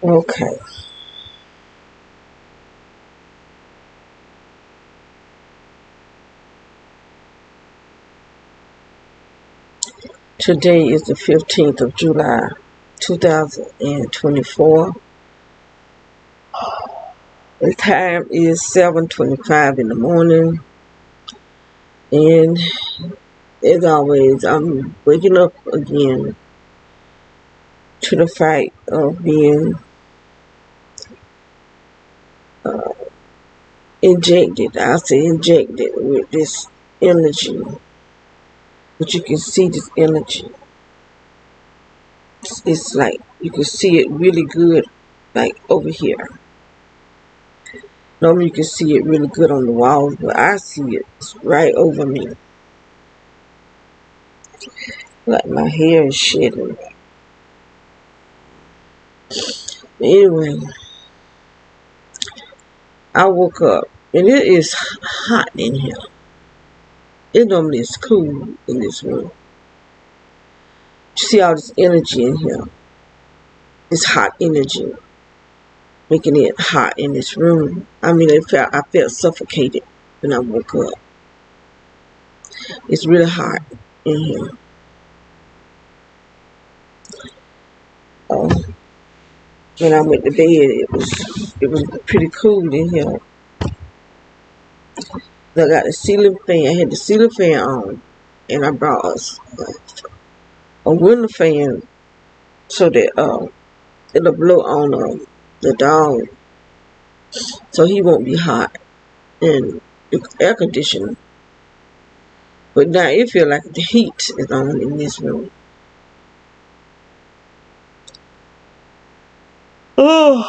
Okay. Today is the 15th of July, 2024. The time is 7:25 in the morning. And as always, I'm waking up again to the fight of being injected. I say injected with this energy. But you can see this energy. It's like you can see it really good, like over here. Normally you can see it really good on the walls, but I see it right over me. Like my hair is shedding. Anyway, I woke up and it is hot in here. It normally is cool in this room. You see all this energy in here. This hot energy, making it hot in this room. I mean, I felt suffocated when I woke up. It's really hot in here. When I went to bed, it was pretty cool in here. I got the ceiling fan. I had the ceiling fan on, and I brought a window fan so that it'll blow on the dog, so he won't be hot, and it's air conditioning. But now it feels like the heat is on in this room. Oh,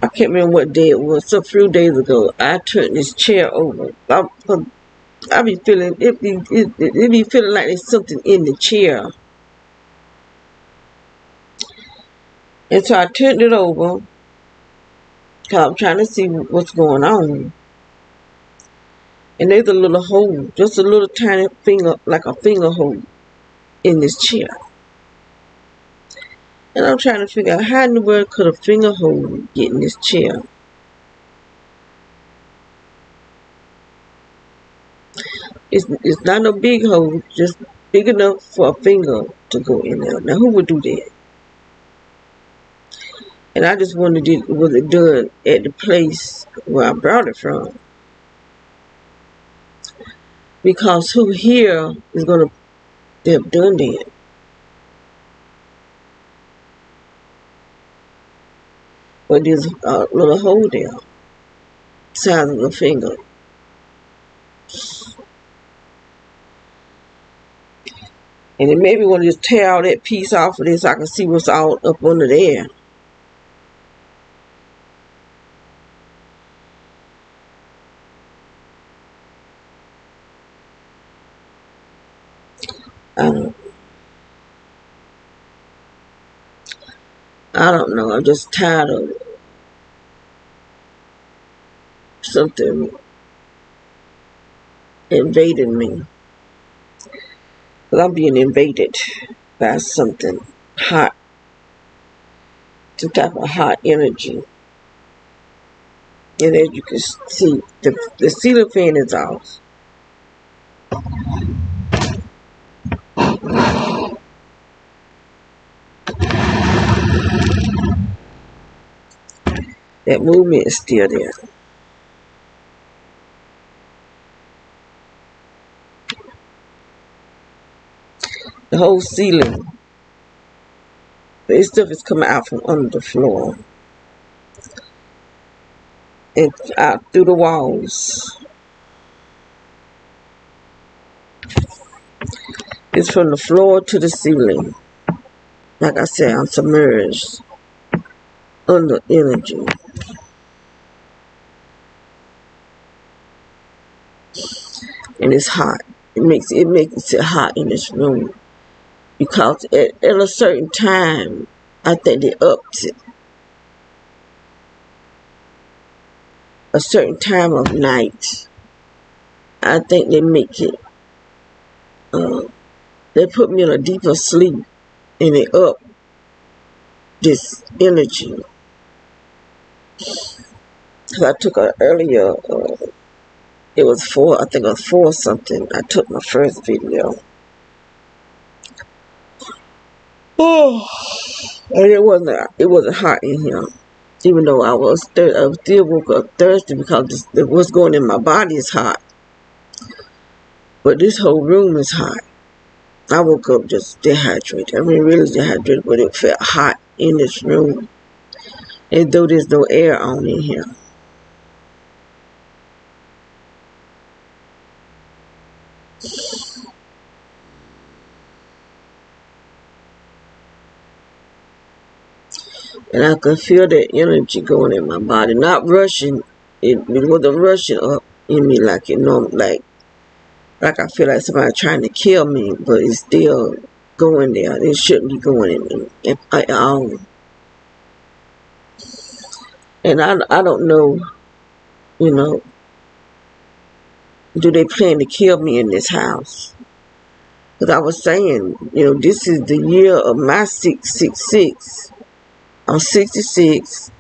I can't remember what day it was. So a few days ago, I turned this chair over. I be feeling it be feeling like there's something in the chair, and so I turned it over because I'm trying to see what's going on. And there's a little hole, just a little tiny finger, like a finger hole, in this chair. And I'm trying to figure out how in the world could a finger hole get in this chair. It's not no big hole, just big enough for a finger to go in there. Now who would do that? And I just wondered, was it done at the place where I brought it from? Because who here is going to have done that? But there's a little hole there, size of a finger. And it made me want to just tear all that piece off of this so I can see what's all up under there. I don't know. I'm just tired of something invading me. But I'm being invaded by something hot. Some type of hot energy. And as you can see, the ceiling fan is off. That movement is still there. The whole ceiling, this stuff is coming out from under the floor and out through the walls. It's from the floor to the ceiling. Like I said, I'm submerged under energy. And it's hot. It makes it hot in this room. Because at a certain time, I think they upped it. A certain time of night, I think they make it They put me in a deeper sleep, and they up this energy. Cause I took a earlier, it was I think it was 4 something. I took my first video. Oh, and it wasn't hot in here. Even though I still woke up thirsty because what's going in my body is hot. But this whole room is hot. I woke up just dehydrated. I mean, really dehydrated, but it felt hot in this room. As though there's no air on in here. And I could feel that energy going in my body. Not rushing. It wasn't rushing up in me like it normally, like I feel like somebody trying to kill me, but it's still going there. It shouldn't be going in me at all. And I don't know, do they plan to kill me in this house? Because I was saying, this is the year of my 666. I'm 66,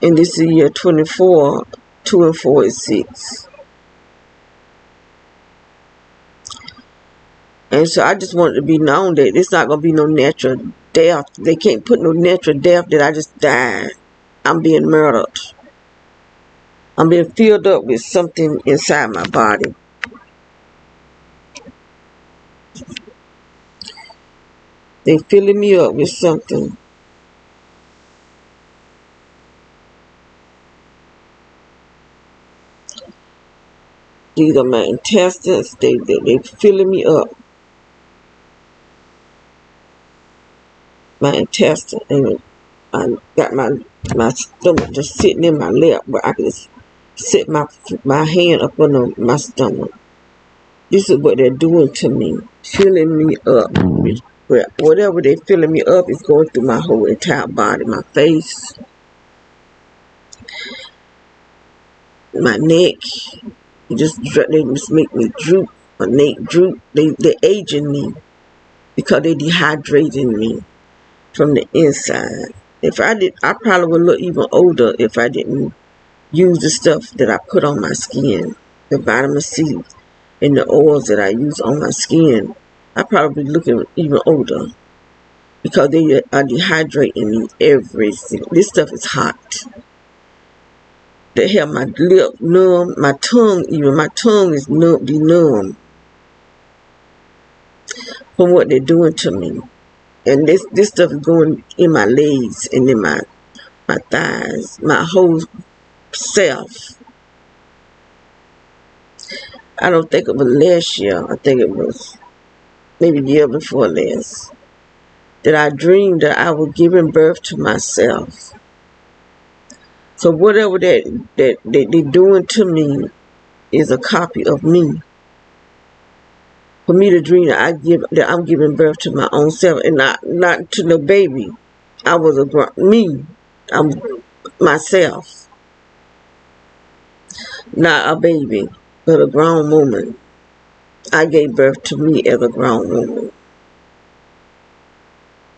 and this is the year 24. 2 and 4 is 6. And so I just wanted to be known that it's not going to be no natural death. They can't put no natural death that I just died. I'm being murdered. I'm being filled up with something inside my body. They filling me up with something. These are my intestines. They filling me up. My intestine, and I got my stomach just sitting in my lap, but I can just sit my hand up on my stomach. This is what they're doing to me, filling me up. Whatever they're filling me up is going through my whole entire body, my face, my neck. They just make me droop. My neck droop. They're aging me because they're dehydrating me from the inside. I probably would look even older if I didn't use the stuff that I put on my skin, the vitamin C and the oils that I use on my skin. I probably be looking even older because they are dehydrating me everything. This stuff is hot. They have my lip numb, my tongue is numb from what they're doing to me. And this stuff is going in my legs and in my thighs, my whole self. I don't think it was last year. I think it was maybe the year before last that I dreamed that I was giving birth to myself. So whatever that they're doing to me is a copy of me. For me to dream that I'm giving birth to my own self and not to no baby. I was me. I'm myself. Not a baby, but a grown woman. I gave birth to me as a grown woman.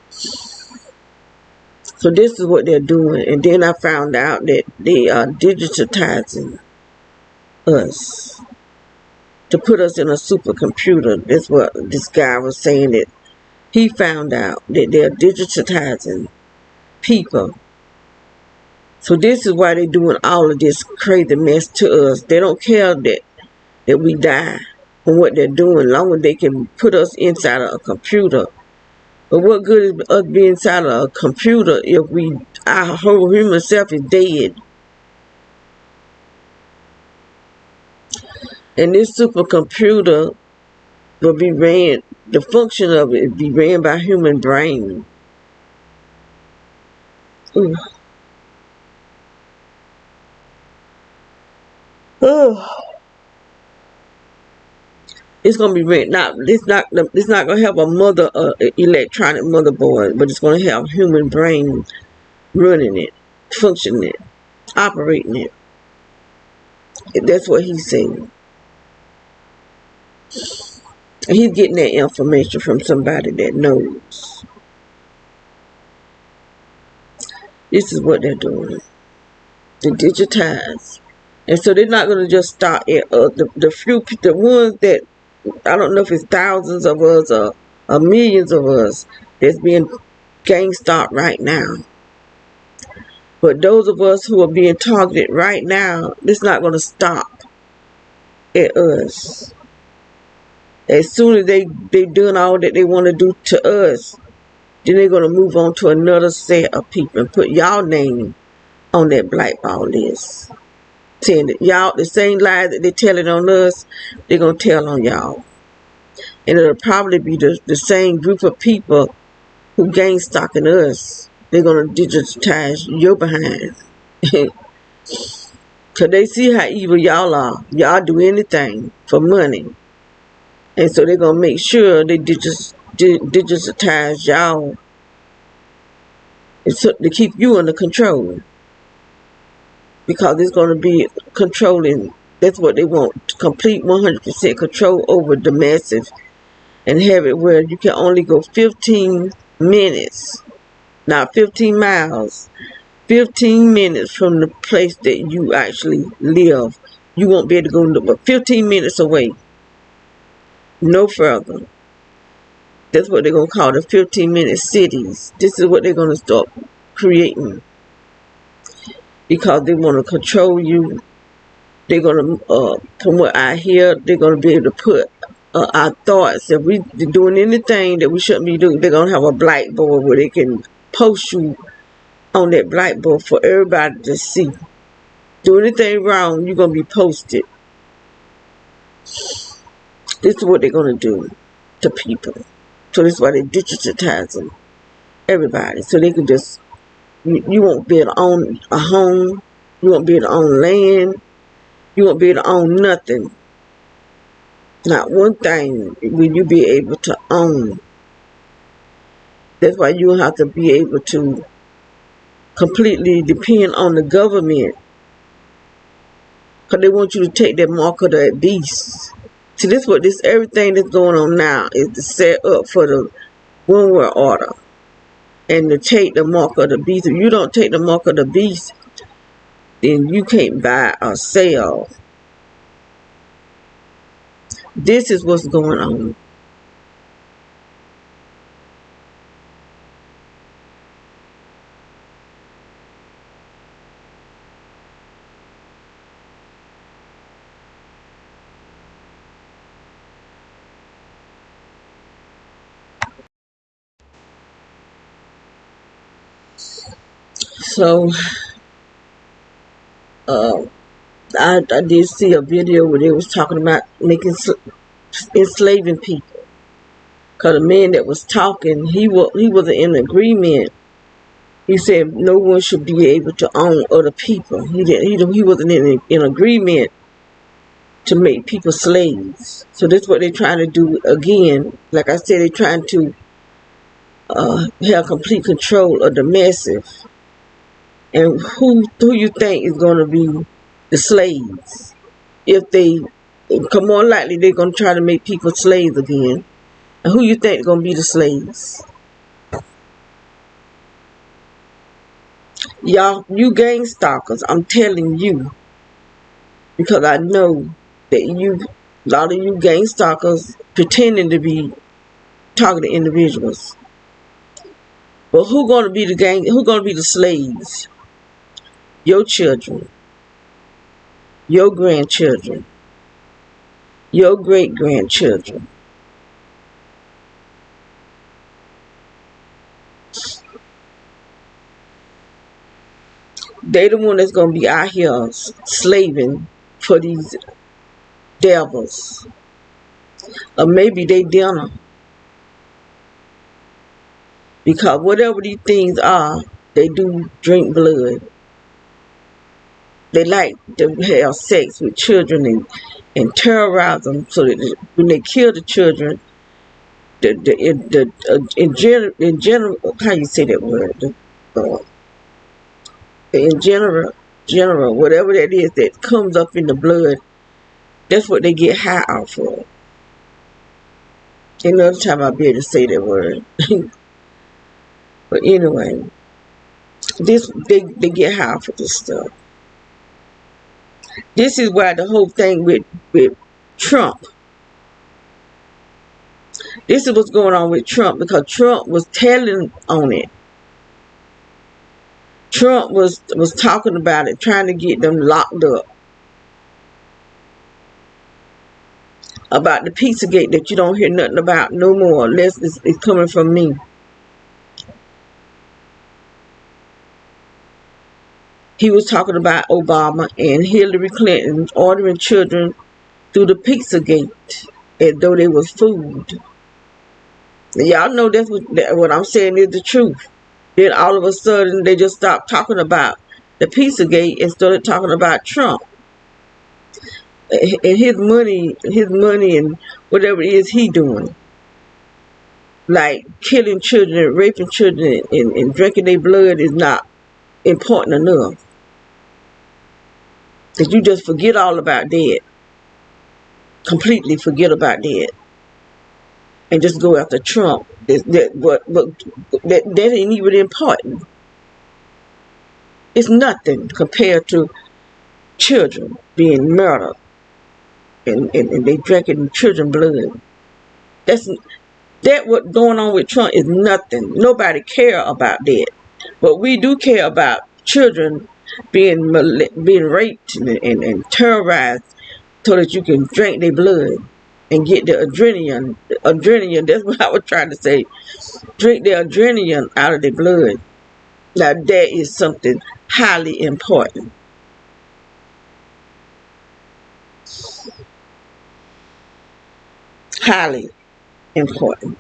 So this is what they're doing. And then I found out that they are digitizing us to put us in a supercomputer. That's what this guy was saying, that he found out that they're digitizing people. So this is why they're doing all of this crazy mess to us. They don't care that we die from what they're doing, as long as they can put us inside of a computer. But what good is us being inside of a computer if our whole human self is dead? And this supercomputer will be ran, the function of it will be ran by human brain. Ooh. It's gonna be ran. It's not gonna have a electronic motherboard, but it's gonna have human brain running it, functioning it, operating it. That's what he's saying. And he's getting that information from somebody that knows. This is what they're doing. They digitize. And so they're not going to just stop at the ones that, I don't know if it's thousands of us or millions of us that's being gang stalked right now. But those of us who are being targeted right now, it's not going to stop at us. As soon as they doing all that they want to do to us, then they're going to move on to another set of people and put y'all name on that blackball list. Saying that y'all, the same lies that they're telling on us, they're going to tell on y'all. And it'll probably be the same group of people who gang stalking us. They're going to digitize your behind. Because they see how evil y'all are. Y'all do anything for money. And so they're going to make sure they digitize y'all to keep you under control. Because it's going to be controlling. That's what they want. Complete 100% control over the massive. And have it where you can only go 15 minutes. Not 15 miles. 15 minutes from the place that you actually live. You won't be able to go but 15 minutes away. No further. That's what they're going to call the 15-minute cities. This is what they're going to start creating. Because they want to control you. They're going to, from what I hear, they're going to be able to put our thoughts. If we're doing anything that we shouldn't be doing, they're going to have a blackboard where they can post you on that blackboard for everybody to see. Do anything wrong, you're going to be posted. This is what they're going to do to people. So this is why they're digitizing everybody. So they can just, you won't be able to own a home. You won't be able to own land. You won't be able to own nothing. Not one thing will you be able to own. That's why you have to be able to completely depend on the government. Because they want you to take that mark of that beast. See, everything that's going on now is to set up for the one world order. And to take the mark of the beast. If you don't take the mark of the beast, then you can't buy or sell. This is what's going on. So, I did see a video where they was talking about enslaving people. Because the man that was talking, he wasn't in agreement. He said no one should be able to own other people. He wasn't in agreement to make people slaves. So that's what they're trying to do again. Like I said, they're trying to have complete control of the massive. And who you think is going to be the slaves? If they come more likely, they're going to try to make people slaves again. And who you think is going to be the slaves? Y'all, you gang stalkers, I'm telling you. Because I know that a lot of you gang stalkers pretending to be targeted individuals. But who going to be the slaves? Your children. Your grandchildren. Your great-grandchildren. They the one that's going to be out here slaving for these devils. Or maybe they dinner. Because whatever these things are, they do drink blood. They like to have sex with children and terrorize them so that when they kill the children, in general, how you say that word? In general, whatever that is that comes up in the blood, that's what they get high off of. Another time I'll be able to say that word. But anyway, they get high for this stuff. This is why the whole thing with Trump. This is what's going on with Trump, because Trump was telling on it. Trump was talking about it, trying to get them locked up. About the Pizzagate that you don't hear nothing about no more, unless it's coming from me. He was talking about Obama and Hillary Clinton ordering children through the Pizzagate as though they was food. Y'all know that's what I'm saying is the truth. Then all of a sudden they just stopped talking about the Pizzagate and started talking about Trump and his money and whatever it is he doing, like killing children and raping children and drinking their blood is not important enough. That you just forget all about that, completely forget about that, and just go after Trump. That ain't even important. It's nothing compared to children being murdered and they drinking children blood. That what going on with Trump is nothing. Nobody care about that, but we do care about children being raped and terrorized so that you can drink their blood and get the adrenaline. That's what I was trying to say. Drink the adrenaline out of their blood. Now that is something highly important. Highly important.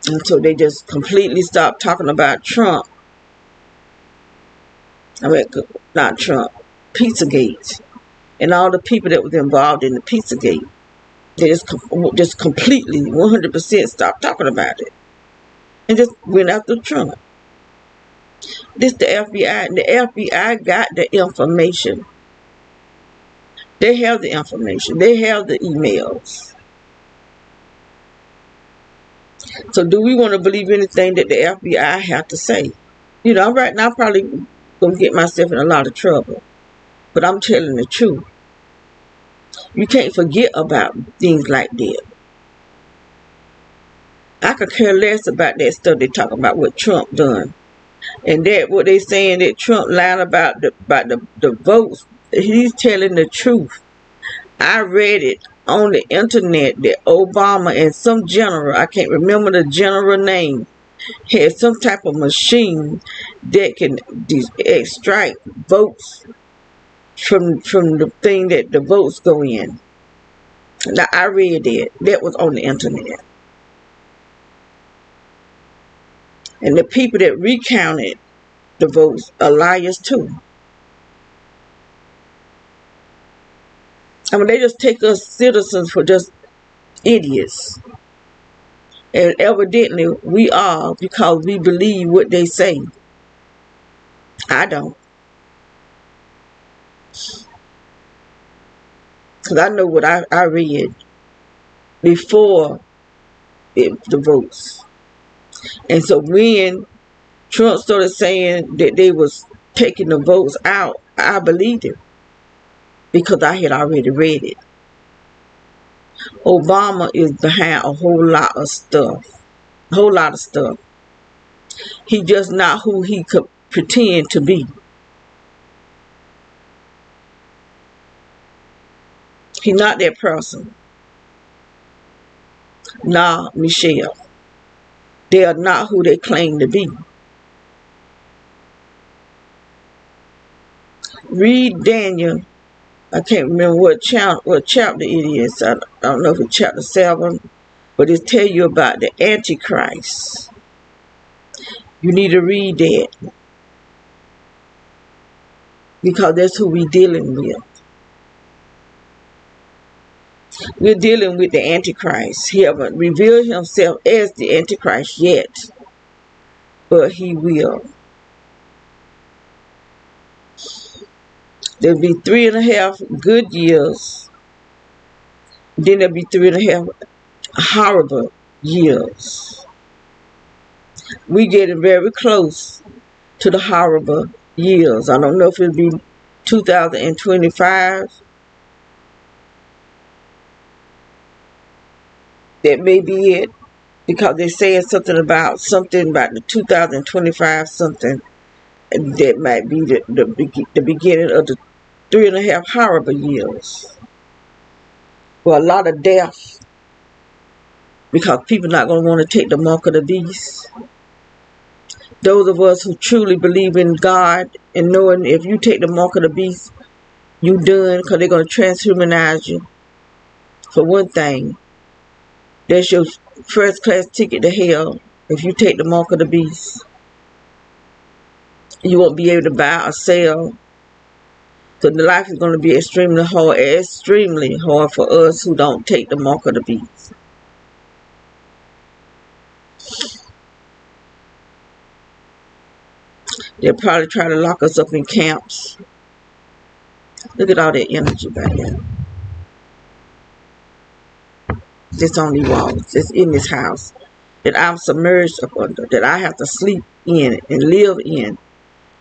And so they just completely stopped talking about Trump. I mean, not Trump, Pizzagate, and all the people that was involved in the Pizzagate. They just completely, 100% stopped talking about it, and just went after Trump. This the FBI, and the FBI got the information. They have the information. They have the emails. So do we want to believe anything that the FBI have to say? You know, right now I'm probably going to get myself in a lot of trouble. But I'm telling the truth. You can't forget about things like that. I could care less about that stuff they talking about what Trump done. And that what they saying that Trump lied about the votes. He's telling the truth. I read it on the internet that Obama and some general, I can't remember the general name, had some type of machine that can extract votes from the thing that the votes go in. Now I read that. That was on the internet. And the people that recounted the votes are liars too. I mean, they just take us citizens for just idiots. And evidently we are, because we believe what they say. I don't. Because I know what I read before the votes. And so when Trump started saying that they was taking the votes out, I believed him. Because I had already read it. Obama is behind a whole lot of stuff. A whole lot of stuff. He just not who he could pretend to be. He's not that person. Nah, Michelle. They are not who they claim to be. Read Daniel. I can't remember what chapter it is. I don't know if it's chapter 7, but it tell you about the Antichrist. You need to read that, because that's who we're dealing with. We're dealing with the Antichrist. He haven't revealed himself as the Antichrist yet, but he will. There'll be 3.5 good years. Then there'll be 3.5 horrible years. We getting very close to the horrible years. I don't know if it'll be 2025. That may be it, because they're saying something about the 2025 something. That might be the beginning of the 3.5 horrible years. Well, a lot of death, because people not going to want to take the mark of the beast. Those of us who truly believe in God and knowing if you take the mark of the beast, you done, because they're going to transhumanize you. For one thing, that's your first class ticket to hell. If you take the mark of the beast, you won't be able to buy or sell. So the life is going to be extremely hard for us who don't take the mark of the beast. They'll probably try to lock us up in camps. Look at all that energy back there. Just on these walls, just in this house that I'm submerged up under, that I have to sleep in and live in.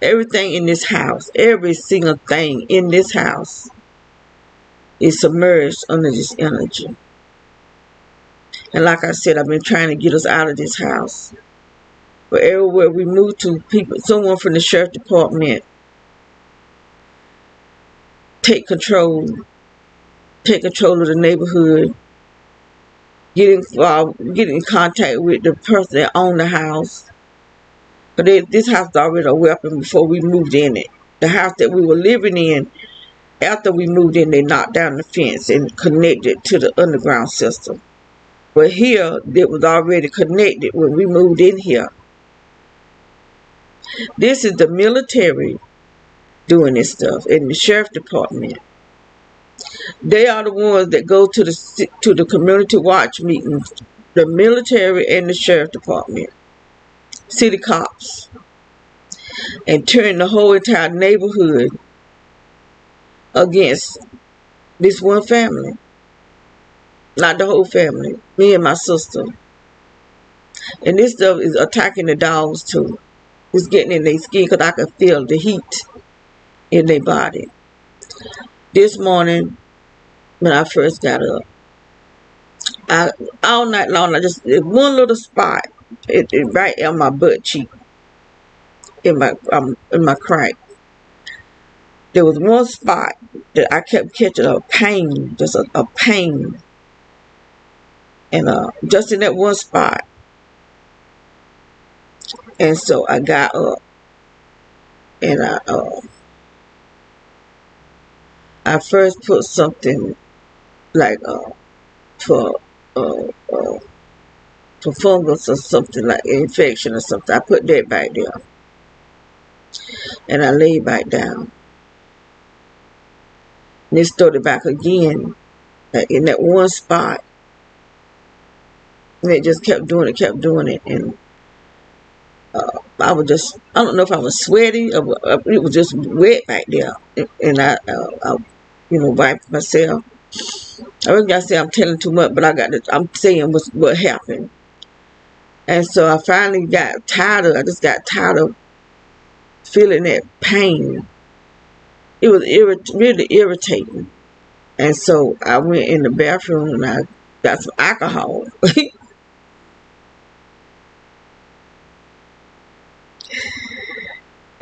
Everything in this house, every single thing in this house is submerged under this energy. And like I said, I've been trying to get us out of this house. But everywhere we move to, someone from the sheriff department take control of the neighborhood. Get in contact with the person that owned the house. But this house was already a weapon before we moved in it. The house that we were living in, after we moved in, they knocked down the fence and connected to the underground system. But here, it was already connected when we moved in here. This is the military doing this stuff, and the sheriff department. They are the ones that go to the community watch meetings, the military and the sheriff department, city cops, and turn the whole entire neighborhood against this one family. Not the whole family, me and my sister. And this stuff is attacking the dogs too. It's getting in their skin because I can feel the heat in their body. This morning, when I first got up, all night long, one little spot, right on my butt cheek, in my crack. There was one spot that I kept catching a pain, just a pain, and just in that one spot. And so I got up, and I first put something like for fungus or something, like infection or something. I put that back there, and I laid back down. And it started back again, like in that one spot, and it just kept doing it, and I don't know if I was sweaty or it was just wet back there, and I wiped myself. I was gonna say I'm telling too much, but I'm saying what happened. And so I finally got tired of. I just got tired of feeling that pain. It was really irritating. And so I went in the bathroom and I got some alcohol.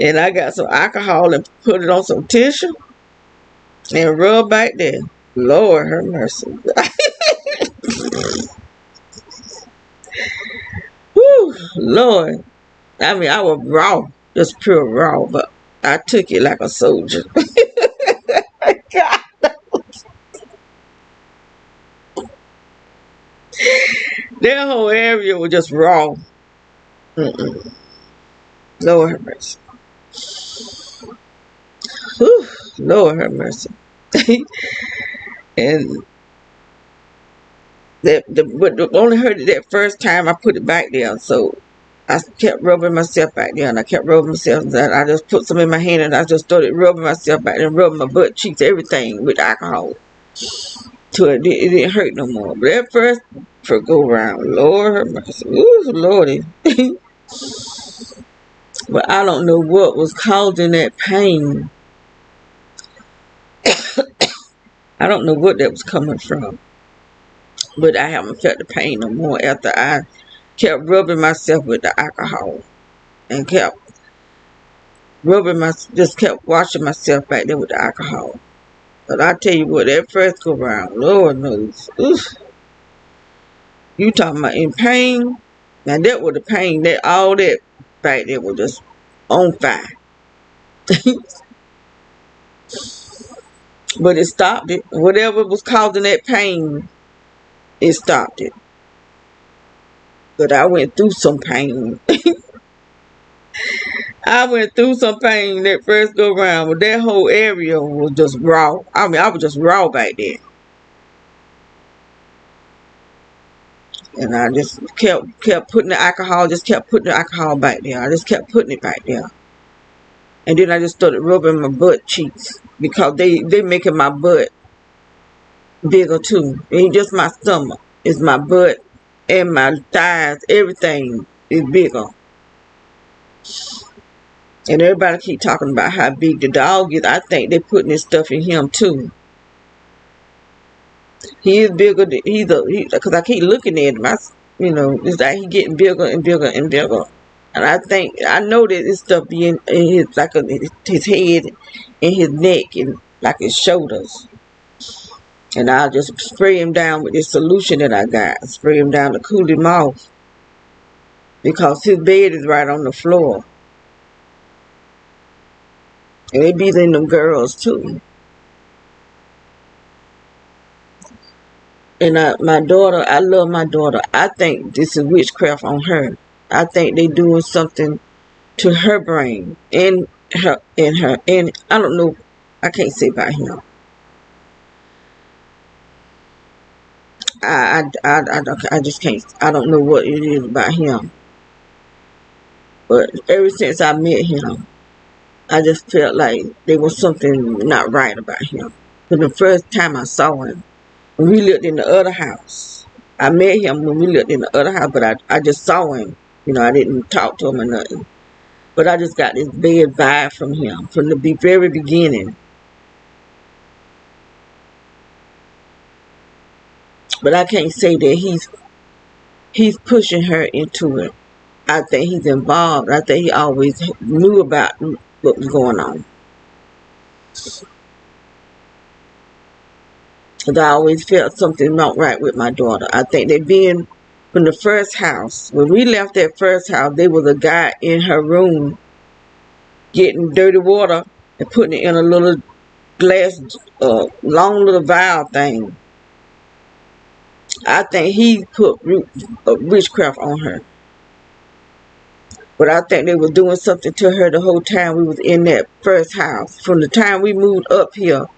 And I got some alcohol and put it on some tissue and rubbed back there. Lord have mercy. Whew, Lord. I mean, I was raw, just pure raw, but I took it like a soldier. God. That whole area was just raw. Lord have mercy. Whew, Lord have mercy. And but only heard it that first time I put it back there. So I kept rubbing myself back there, and I kept rubbing myself. And I just put some in my hand, and I just started rubbing myself back there, and rubbing my butt cheeks, everything with alcohol. Till it didn't hurt no more. But at first go around, Lord have mercy. Ooh, Lordy. But I don't know what was causing that pain. I don't know what that was coming from. But I haven't felt the pain no more after I kept rubbing myself with the alcohol. And kept just kept washing myself back there with the alcohol. But I tell you what, that first go round, Lord knows. Oof. You talking about in pain? Now that was the pain, that all that back there was just on fire. But it stopped it. Whatever was causing that pain, it stopped it. But I went through some pain. I went through some pain that first go round, but that whole area was just raw. I mean, I was just raw back there. And I just kept putting the alcohol, back there. I just kept putting it back there. And then I just started rubbing my butt cheeks because they making my butt bigger too. It ain't just my stomach. It's my butt and my thighs. Everything is bigger. And everybody keep talking about how big the dog is. I think they're putting this stuff in him too. He is bigger. Because I keep looking at him. It's like he getting bigger and bigger and bigger. And I know that this stuff be in his, like his head and his neck and like his shoulders. And I'll just spray him down with this solution that I got. Spray him down to cool him off. Because his bed is right on the floor. And they be in them girls too. And my daughter, I love my daughter. I think this is witchcraft on her. I think they doing something to her brain and I don't know. I can't say about him. I just can't. I don't know what it is about him. But ever since I met him, I just felt like there was something not right about him. But the first time I saw him, when we lived in the other house, I met him when we lived in the other house, but I just saw him. I didn't talk to him or nothing. But I just got this bad vibe from him from the very beginning. But I can't say that he's pushing her into it. I think he's involved. I think he always knew about what was going on. Because I always felt something not right with my daughter. I think they being from the first house. When we left that first house, there was a guy in her room getting dirty water and putting it in a little glass, long little vial thing. I think he put witchcraft on her. But I think they were doing something to her the whole time we was in that first house. From the time we moved up here,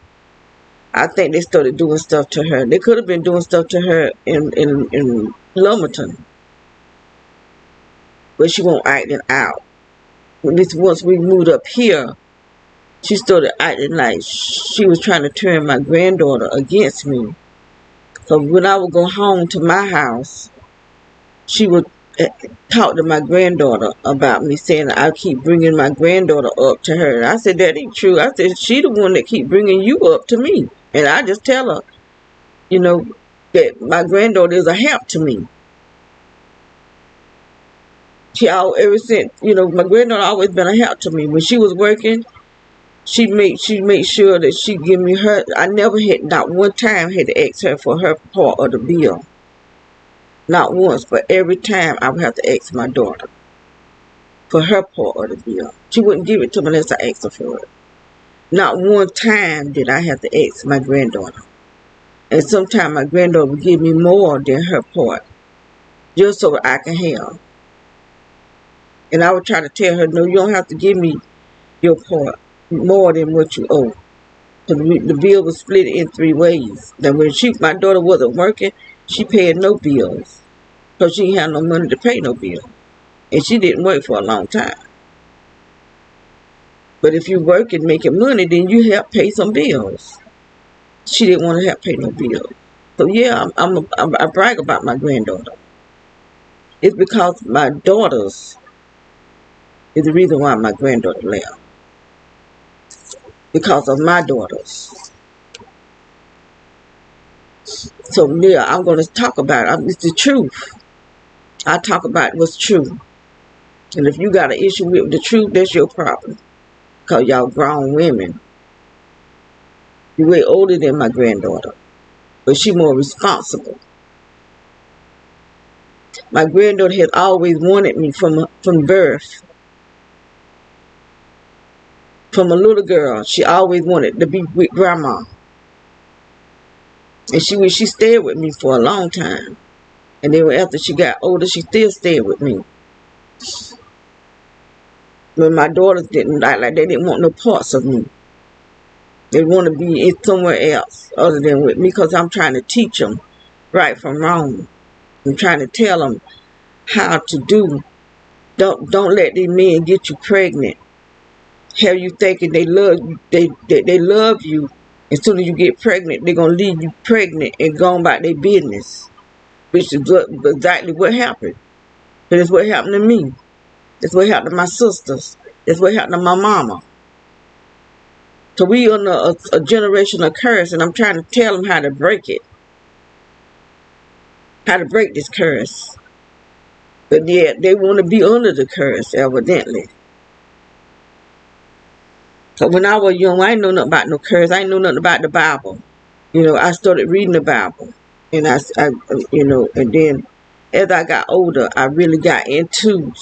I think they started doing stuff to her. They could have been doing stuff to her in Lumberton. But she won't acting out. At least once we moved up here, she started acting like she was trying to turn my granddaughter against me. So when I would go home to my house, she would talk to my granddaughter about me, saying I keep bringing my granddaughter up to her. And I said, that ain't true. I said, she the one that keep bringing you up to me. And I just tell her, that my granddaughter is a help to me. Ever since, my granddaughter always been a help to me. When she was working, she made sure that she give me her. I never had, not one time, had to ask her for her part of the bill. Not once, but every time I would have to ask my daughter for her part of the bill. She wouldn't give it to me unless I asked her for it. Not one time did I have to ask my granddaughter. And sometimes my granddaughter would give me more than her part, just so I can have. And I would try to tell her, no, you don't have to give me your part more than what you owe. So the bill was split in 3 ways. Then when my daughter wasn't working, she paid no bills. Because she didn't have no money to pay no bill. And she didn't work for a long time. But if you work and making money, then you help pay some bills. She didn't want to help pay no bills. So yeah, I brag about my granddaughter. It's because my daughters is the reason why my granddaughter left. Because of my daughters. So yeah, I'm going to talk about it. It's the truth. I talk about what's true. And if you got an issue with the truth, that's your problem. Because y'all grown women. You're way older than my granddaughter. But she more responsible. My granddaughter has always wanted me from birth. From a little girl, she always wanted to be with grandma. And she stayed with me for a long time. And then after she got older, she still stayed with me. When my daughters didn't like they didn't want no parts of me. They want to be somewhere else other than with me because I'm trying to teach them right from wrong. I'm trying to tell them how to do. Don't let these men get you pregnant. Have you thinking they love you? They love you. As soon as you get pregnant, they're gonna leave you pregnant and go about their business, which is exactly what happened. But it's what happened to me. It's what happened to my sisters. It's what happened to my mama. So we on a generational curse, and I'm trying to tell them how to break it. How to break this curse. But yet, they want to be under the curse, evidently. So when I was young, I didn't know nothing about no curse. I didn't know nothing about the Bible. I started reading the Bible. And and then as I got older, I really got into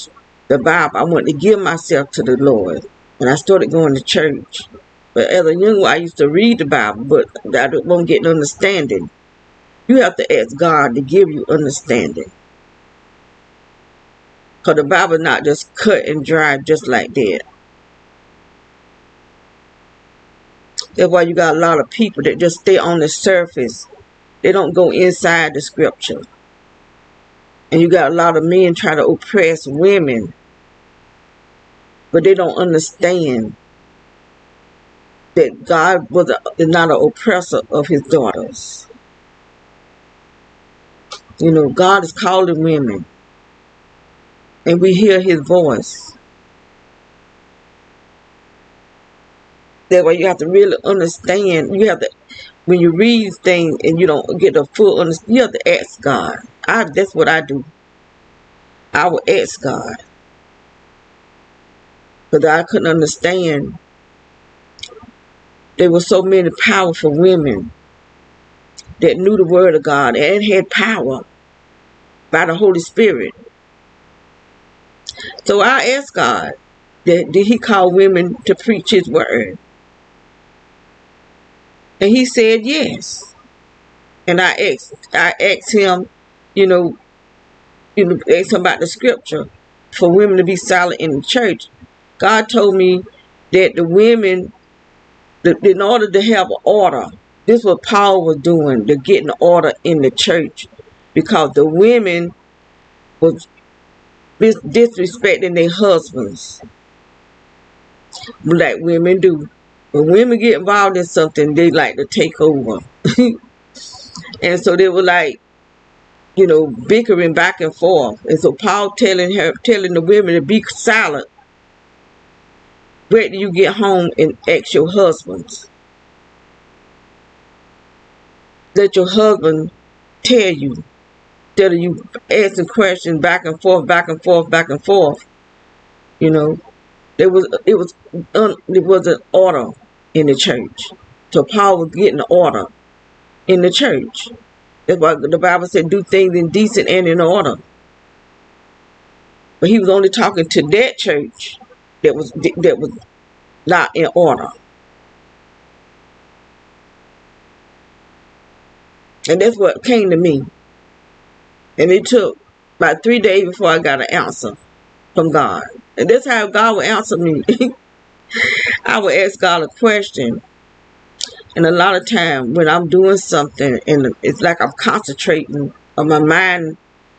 the Bible. I wanted to give myself to the Lord. And I started going to church. But as a young one, I used to read the Bible, but I won't get understanding. You have to ask God to give you understanding. Because the Bible is not just cut and dry just like that. That's why you got a lot of people that just stay on the surface. They don't go inside the scripture. And you got a lot of men trying to oppress women. But they don't understand that God is not an oppressor of his daughters. God is calling women. And we hear his voice. That's why you have to really understand. You have to, when you read things and you don't get a full understanding, you have to ask God. That's what I do. I will ask God. Because I couldn't understand. There were so many powerful women that knew the word of God and had power by the Holy Spirit. So I asked God, did he call women to preach his word? And he said yes. And I asked him, asked him about the scripture for women to be silent in the church. God told me that the women, in order to have an order, this is what Paul was doing, to get an order in the church, because the women was disrespecting their husbands, like women do. When women get involved in something, they like to take over. And so they were like, bickering back and forth. And so Paul telling the women to be silent. Wait till you get home and ask your husbands. Let your husband tell you. Instead of you asking questions back and forth, back and forth, back and forth. There was an order in the church. So Paul was getting order in the church. That's why the Bible said do things in decent and in order. But he was only talking to that church that was not in order. And that's what came to me. And it took about 3 days before I got an answer from God. And that's how God would answer me. I would ask God a question. And a lot of time when I'm doing something and it's like I'm concentrating on my mind,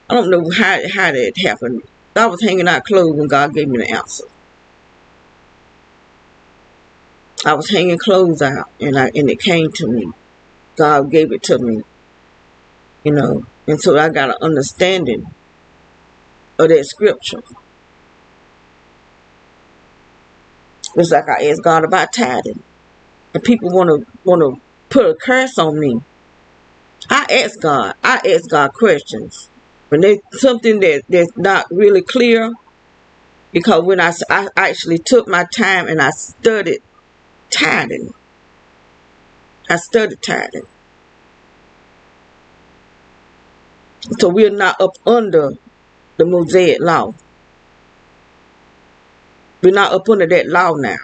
I don't know how that happened. I was hanging out clothes when God gave me the answer. I was hanging clothes out, and it came to me. God gave it to me, and so I got an understanding of that scripture. It's like I asked God about tithing, and people want to put a curse on me. I ask God questions when there's something that's not really clear, because when I actually took my time and I studied tithing. So we're not up under the Mosaic law. We're not up under that law now.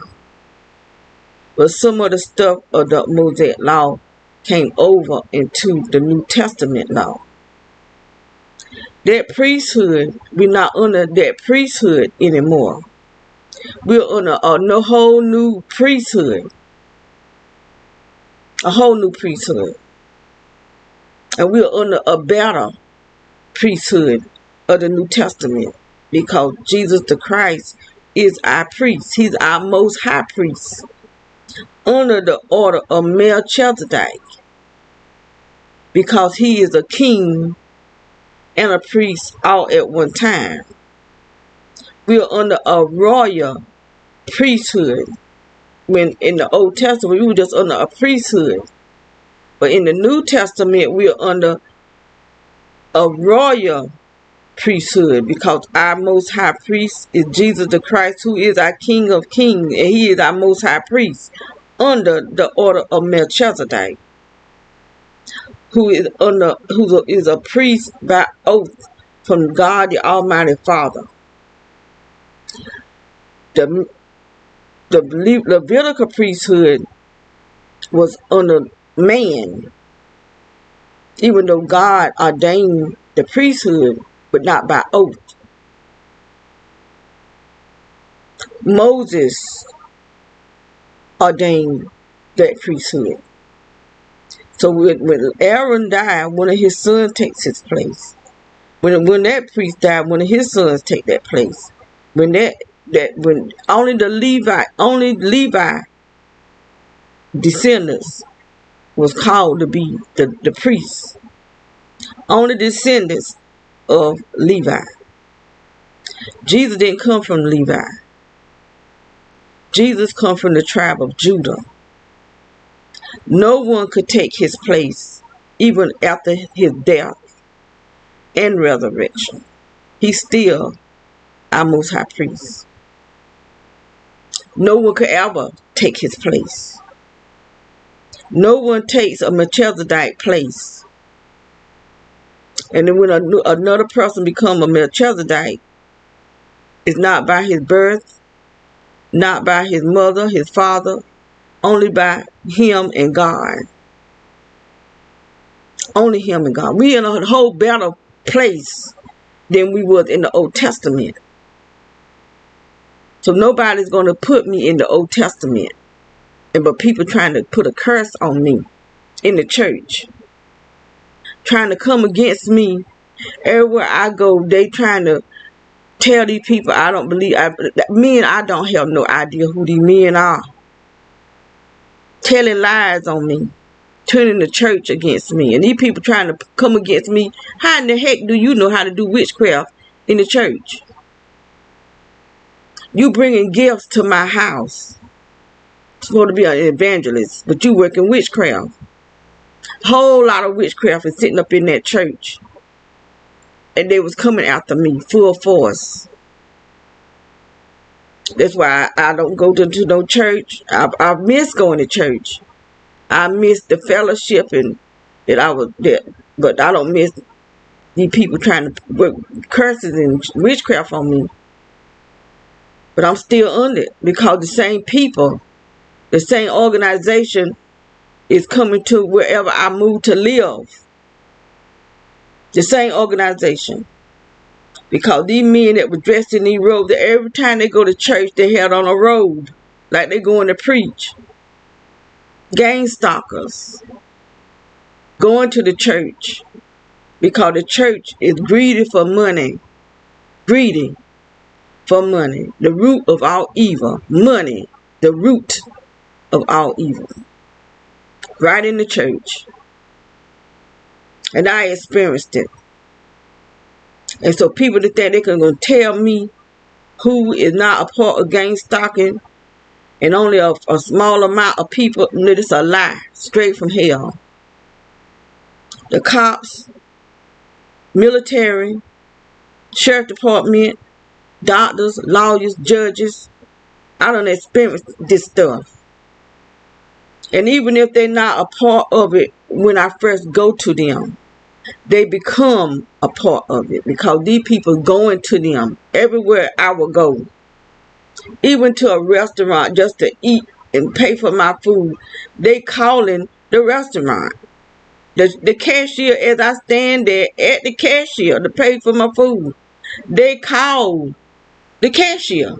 But some of the stuff of the Mosaic law came over into the New Testament law. That priesthood, we're not under that priesthood anymore. We're under a whole new priesthood. A whole new priesthood. And we're under a better priesthood of the New Testament, because Jesus the Christ is our priest. He's our most high priest under the order of Melchizedek, because he is a king and a priest all at one time. We are under a royal priesthood. When in the Old Testament we were just under a priesthood, but in the New Testament we are under a royal priesthood, because our most high priest is Jesus the Christ, who is our King of Kings, and he is our most high priest under the order of Melchizedek, who is a priest by oath from God the Almighty Father. The Levitical priesthood was under man, even though God ordained the priesthood, but not by oath. Moses ordained that priesthood. So when Aaron died, one of his sons takes his place. When that priest died, one of his sons take that place. When only Levi descendants was called to be the priests. Only descendants of Levi. Jesus didn't come from Levi. Jesus come from the tribe of Judah. No one could take his place, even after his death and resurrection. He's still our most high priest. No one could ever take his place. No one takes a Melchizedek place. And then when another person becomes a Melchizedek, it's not by his birth, not by his mother, his father, only by him and God. Only him and God. We in a whole better place than we was in the Old Testament. So nobody's going to put me in the Old Testament. But people trying to put a curse on me in the church. Trying to come against me. Everywhere I go, they trying to tell these people I don't believe. I don't have no idea who these men are. Telling lies on me. Turning the church against me. And these people trying to come against me. How in the heck do you know how to do witchcraft in the church? You bringing gifts to my house. Supposed to be an evangelist, but you working witchcraft. Whole lot of witchcraft is sitting up in that church. And they was coming after me full force. That's why I don't go to no church. I miss going to church. I miss the fellowship and that I was there. But I don't miss these people trying to work curses and witchcraft on me. But I'm still under it, because the same people, the same organization is coming to wherever I move to live. The same organization. Because these men that were dressed in these robes, every time they go to church, they had on a robe. Like they going to preach. Gang stalkers. Going to the church. Because the church is greedy for money. greedy for money, the root of all evil. Money, the root of all evil. Right in the church. And I experienced it. And so people that think they can go tell me who is not a part of gang stalking and only a small amount of people, it's a lie. Straight from hell. The cops, military, sheriff department, doctors, lawyers, judges, I don't experience this stuff. And even if they're not a part of it when I first go to them, they become a part of it because these people going to them everywhere I will go. Even to a restaurant just to eat and pay for my food, they calling the restaurant. The cashier, as I stand there at the cashier to pay for my food, they call the cashier.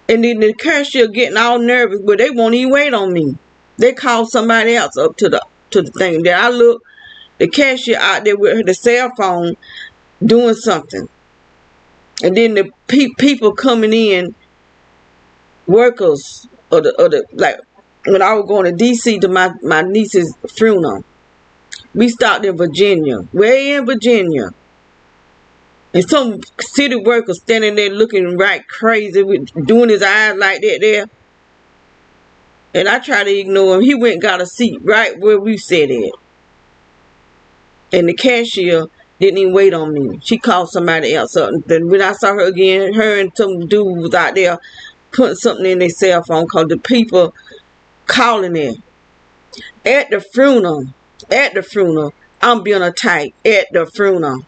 And then the cashier getting all nervous, but they won't even wait on me. They call somebody else up to the thing. Then I look, the cashier out there with the cell phone doing something. And then the people coming in, workers, or the like when I was going to DC to my niece's funeral, we stopped in Virginia, way in Virginia. And some city worker standing there looking right crazy, with doing his eyes like that there. And I tried to ignore him. He went and got a seat right where we sat at. And the cashier didn't even wait on me. She called somebody else up. And then when I saw her again, her and some dude was out there putting something in their cell phone because the people calling it. At the funeral, I'm being attacked at the funeral.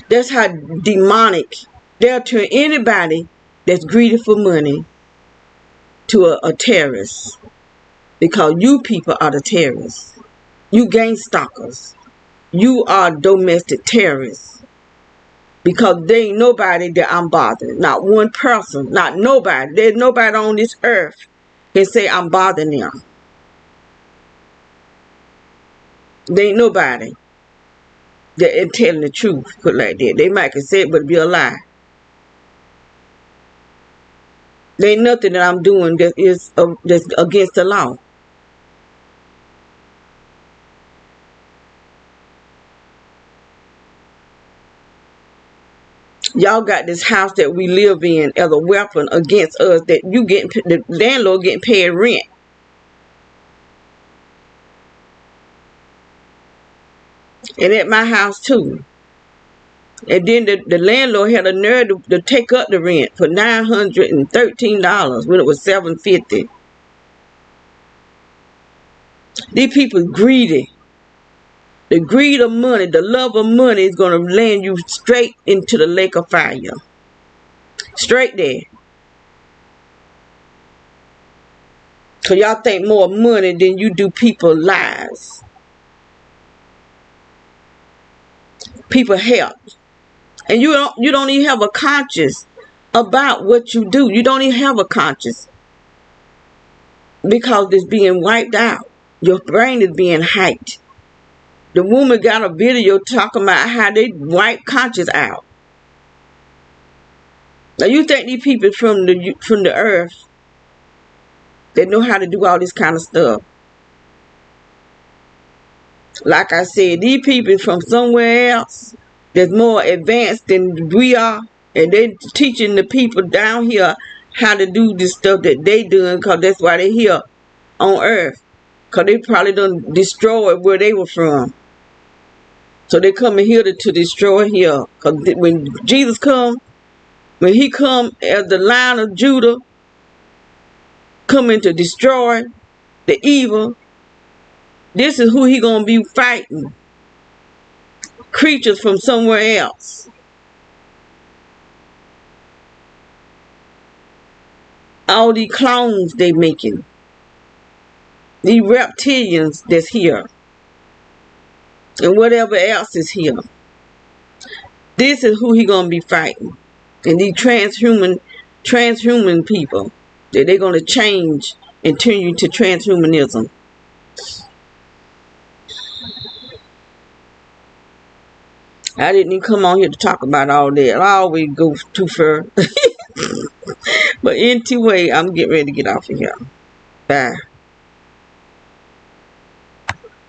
That's how demonic they'll turn anybody that's greedy for money to a terrorist. Because you people are the terrorists. You gang stalkers. You are domestic terrorists. Because there ain't nobody that I'm bothering. Not one person. Not nobody. There's nobody on this earth can say I'm bothering them. There ain't nobody that is telling the truth, put like that. They might can say it, but it'd be a lie. There ain't nothing that I'm doing that is that's against the law. Y'all got this house that we live in as a weapon against us, that you getting, the landlord getting paid rent. And at my house too. And then the landlord had a nerve to take up the rent for $913 when it was $750. These people greedy. The greed of money, the love of money is going to land you straight into the lake of fire. Straight there. So y'all think more money than you do people's lives. People help. And you don't even have a conscience about what you do. You don't even have a conscience. Because it's being wiped out. Your brain is being hacked. The woman got a video talking about how they wipe conscience out. Now you think these people from the earth that know how to do all this kind of stuff. Like I said, these people from somewhere else that's more advanced than we are, and they're teaching the people down here how to do this stuff that they doing, because that's why they're here on earth. Because they probably done destroyed where they were from. So they coming here to destroy here. Because when Jesus come, when he come as the Lion of Judah, coming to destroy the evil, this is who he gonna be fighting. Creatures from somewhere else. All these clones they making. These reptilians that's here. And whatever else is here. This is who he gonna be fighting. And these transhuman people that they're gonna change and turn you to transhumanism. I didn't even come on here to talk about all that. I always go too far. But anyway, I'm getting ready to get off of here. Bye.